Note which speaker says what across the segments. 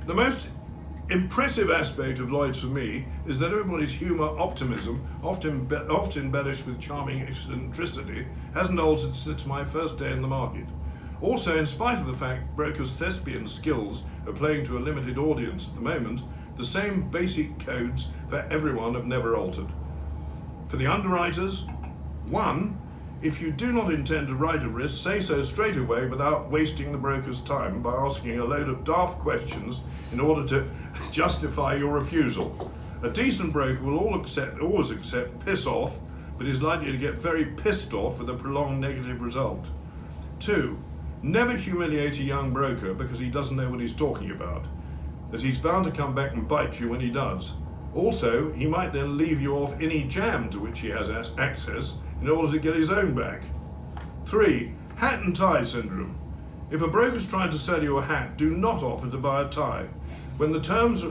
Speaker 1: The most impressive aspect of Lloyd's for me is that everybody's humour, optimism, often embellished with charming eccentricity, hasn't altered since my first day in the market. Also, in spite of the fact brokers' thespian skills are playing to a limited audience at the moment, the same basic codes for everyone have never altered. For the underwriters, 1. If you do not intend to write a risk, say so straight away without wasting the broker's time by asking a load of daft questions in order to justify your refusal. A decent broker will always accept piss off, but is likely to get very pissed off with a prolonged negative result. 2. Never humiliate a young broker because he doesn't know what he's talking about, as he's bound to come back and bite you when he does. Also, he might then leave you off any jam to which he has access in order to get his own back. 3. Hat and tie syndrome. If a broker's trying to sell you a hat, do not offer to buy a tie. When the terms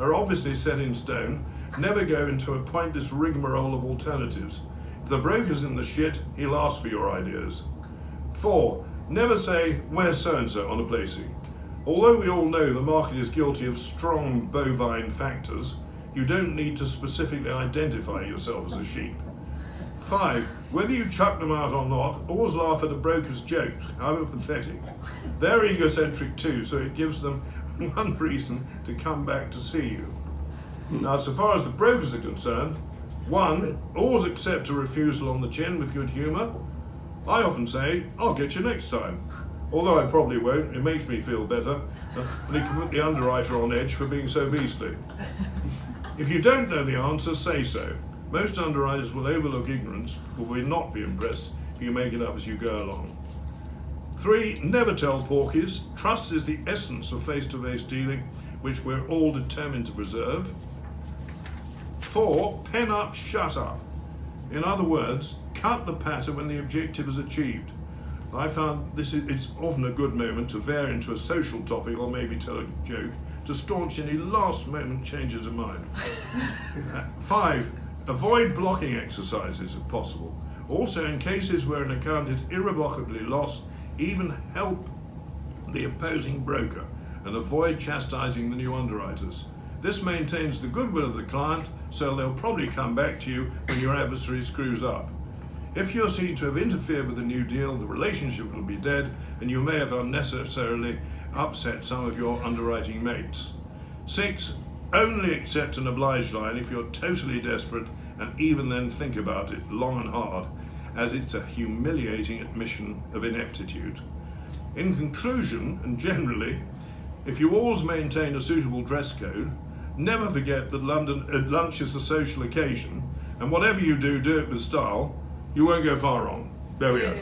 Speaker 1: are obviously set in stone, never go into a pointless rigmarole of alternatives. If the broker's in the shit, he'll ask for your ideas. 4. Never say, where's so-and-so on a placing. Although we all know the market is guilty of strong bovine factors, you don't need to specifically identify yourself as a sheep. 5. Whether you chuck them out or not, always laugh at a broker's jokes, however pathetic. They're egocentric too, so it gives them one reason to come back to see you. Now, so far as the brokers are concerned, 1. Always accept a refusal on the chin with good humour. I often say, I'll get you next time. Although I probably won't, it makes me feel better, and it can put the underwriter on edge for being so beastly. If you don't know the answer, say so. Most underwriters will overlook ignorance, but will not be impressed if you make it up as you go along. 3. Never tell porkies. Trust is the essence of face-to-face dealing, which we're all determined to preserve. 4. Pen up, shut up. In other words, cut the patter when the objective is achieved. I found it's often a good moment to veer into a social topic or maybe tell a joke to staunch any last-moment changes of mind. 5. Avoid blocking exercises if possible. Also, in cases where an account is irrevocably lost, even help the opposing broker and avoid chastising the new underwriters. This maintains the goodwill of the client, so they'll probably come back to you when your adversary screws up. If you're seen to have interfered with a new deal, the relationship will be dead, and you may have unnecessarily upset some of your underwriting mates. 6. Only accept an obliged line if you're totally desperate, and even then think about it long and hard, as it's a humiliating admission of ineptitude. In conclusion, and generally, if you always maintain a suitable dress code, never forget that lunch is a social occasion, and whatever you do, do it with style. You won't go far wrong. There we go.